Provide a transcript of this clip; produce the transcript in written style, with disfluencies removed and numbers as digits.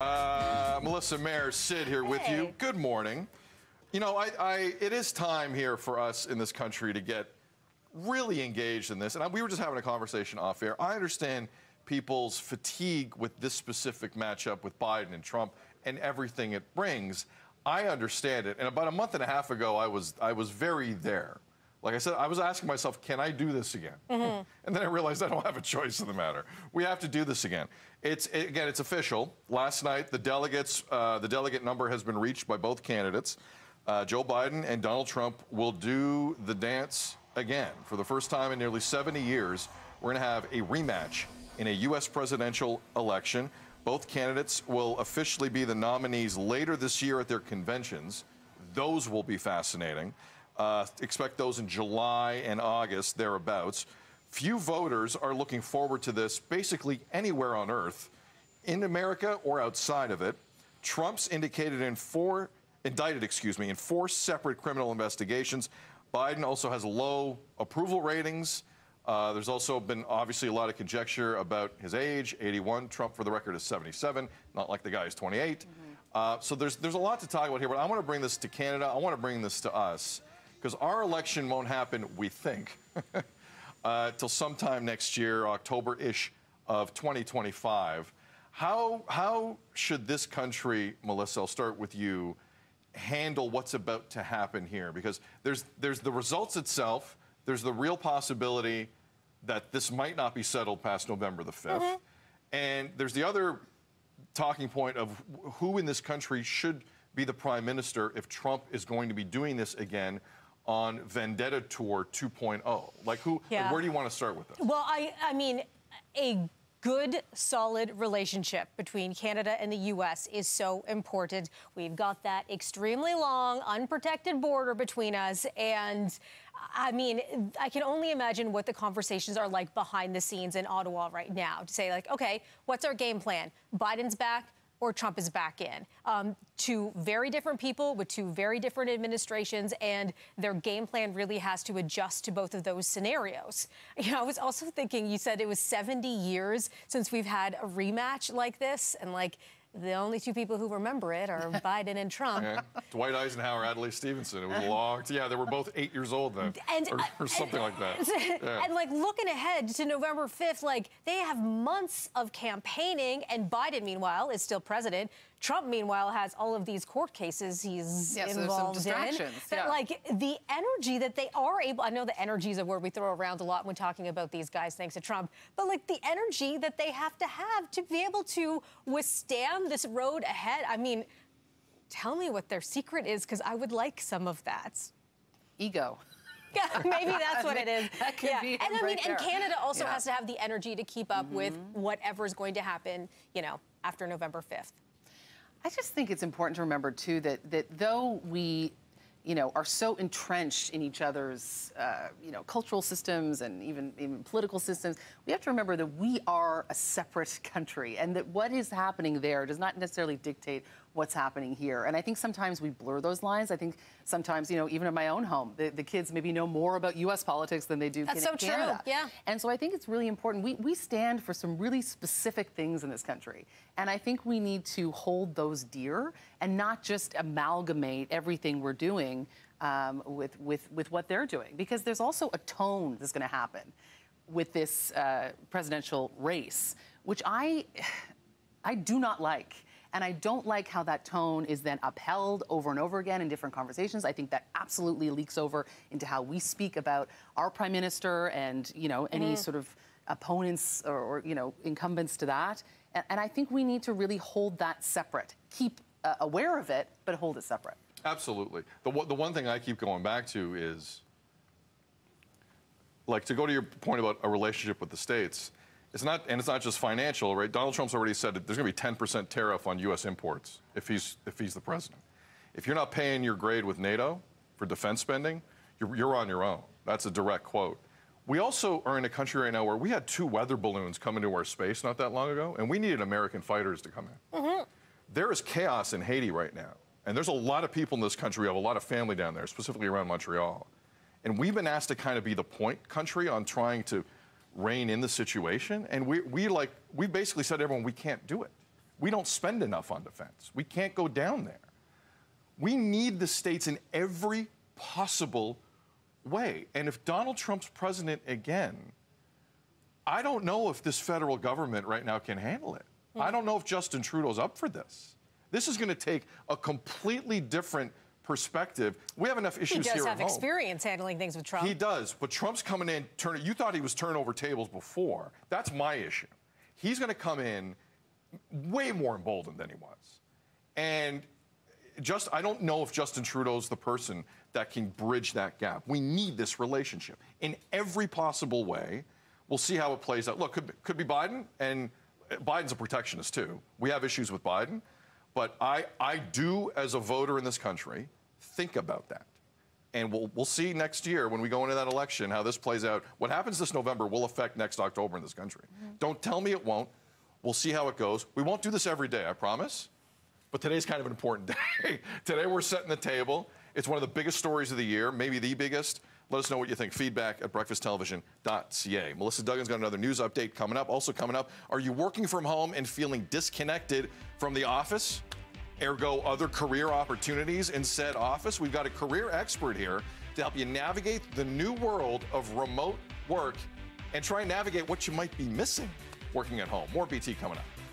Melissa, Mayor, Sid here with you. Good morning. You know, it is time here for us in this country to get really engaged in this. And we were just having a conversation off air. I understand people's fatigue with this specific matchup with Biden and Trump and everything it brings. I understand it. And about a month and a half ago, I was very there. Like I said, I was asking myself, can I do this again? And then I realized I don't have a choice in the matter. We have to do this again. It's official. Last night, the delegate number has been reached by both candidates. Joe Biden and Donald Trump will do the dance again. For the first time in nearly 70 years, we're going to have a rematch in a U.S. presidential election. Both candidates will officially be the nominees later this year at their conventions. Those will be fascinating. Expect those in July and August, thereabouts. Few voters are looking forward to this basically anywhere on earth, in America or outside of it. Trump's indicted in four separate criminal investigations. Biden also has low approval ratings. There's also been obviously a lot of conjecture about his age, 81. Trump, for the record, is 77, not like the guy is 28. So there's a lot to talk about here, but I want to bring this to Canada. I want to bring this to us, because our election won't happen, we think, till sometime next year, October-ish of 2025. How should this country, Melissa, I'll start with you, handle what's about to happen here? Because there's the results itself, there's the real possibility that this might not be settled past November the 5th, and there's the other talking point of who in this country should be the prime minister if Trump is going to be doing this again on Vendetta Tour 2.0. Like, where do you want to start with this? Well, I mean, a good, solid relationship between Canada and the U.S. is so important. We've got that extremely long, unprotected border between us. And, I mean, I can only imagine what the conversations are like behind the scenes in Ottawa right now. To say, like, okay, what's our game plan? Biden's back or Trump is back in. Two very different people with two very different administrations, and their game plan really has to adjust to both of those scenarios. You know, I was also thinking, you said it was 70 years since we've had a rematch like this, and like, the only two people who remember it are Biden and Trump. Yeah. Dwight Eisenhower, Adlai Stevenson. It was long. Yeah, they were both 8 years old then, or something like that. Yeah. And like looking ahead to November 5th, like they have months of campaigning, and Biden, meanwhile, is still president. Trump, meanwhile, has all of these court cases he's involved in. But like the energy that they are able, I know the energy is a word we throw around a lot when talking about these guys, thanks to Trump, but like the energy that they have to be able to withstand this road ahead. I mean, tell me what their secret is, because I would like some of that. Ego. Yeah, maybe that's what it is. That could be and I mean, and Canada also has to have the energy to keep up with whatever is going to happen, you know, after November 5th. I just think it's important to remember, too, that though we, you know, are so entrenched in each other's, you know, cultural systems and even political systems, we have to remember that we are a separate country, and that what is happening there does not necessarily dictate what's happening here. And I think sometimes we blur those lines. I think sometimes, you know, even in my own home, the kids maybe know more about U.S. politics than they do Canada. That's so true, yeah. And so I think it's really important. We stand for some really specific things in this country. And I think we need to hold those dear and not just amalgamate everything we're doing with what they're doing. Because there's also a tone that's going to happen with this presidential race, which I do not like. And I don't like how that tone is then upheld over and over again in different conversations. I think that absolutely leaks over into how we speak about our prime minister and, you know, any sort of opponents or you know, incumbents to that. And I think we need to really hold that separate. Keep aware of it, but hold it separate. Absolutely. The one thing I keep going back to is, like, to go to your point about a relationship with the states, it's not just financial, right? Donald Trump's already said that there's going to be 10% tariff on U.S. imports if he's the president. If you're not paying your grade with NATO for defense spending, you're on your own. That's a direct quote. We also are in a country right now where we had 2 weather balloons come into our space not that long ago, and we needed American fighters to come in. There is chaos in Haiti right now, and there's a lot of people in this country who have a lot of family down there, specifically around Montreal. And we've been asked to kind of be the point country on trying to rein in the situation, and we basically said to everyone, we can't do it. We don't spend enough on defense. We can't go down there. We need the states in every possible way. And if Donald Trump's president again, I don't know if this federal government right now can handle it. I don't know if Justin Trudeau's up for this. This is going to take a completely different perspective. We have enough issues here at home. He does have experience handling things with Trump. He does, but Trump's coming in, you thought he was turning over tables before. That's my issue. He's going to come in way more emboldened than he was. And I don't know if Justin Trudeau's the person that can bridge that gap. We need this relationship in every possible way. We'll see how it plays out. Look, could be Biden, and Biden's a protectionist too. We have issues with Biden, but I do, as a voter in this country, think about that. And we'll see next year when we go into that election how this plays out. What happens this November will affect next October in this country. Don't tell me it won't. We'll see how it goes. We won't do this every day, I promise. But today's kind of an important day. Today we're setting the table. It's one of the biggest stories of the year, maybe the biggest. Let us know what you think. Feedback at breakfasttelevision.ca. Melissa Duggan's got another news update coming up. Also coming up, are you working from home and feeling disconnected from the office? Ergo, other career opportunities in said office? We've got a career expert here to help you navigate the new world of remote work and try and navigate what you might be missing working at home. More BT coming up.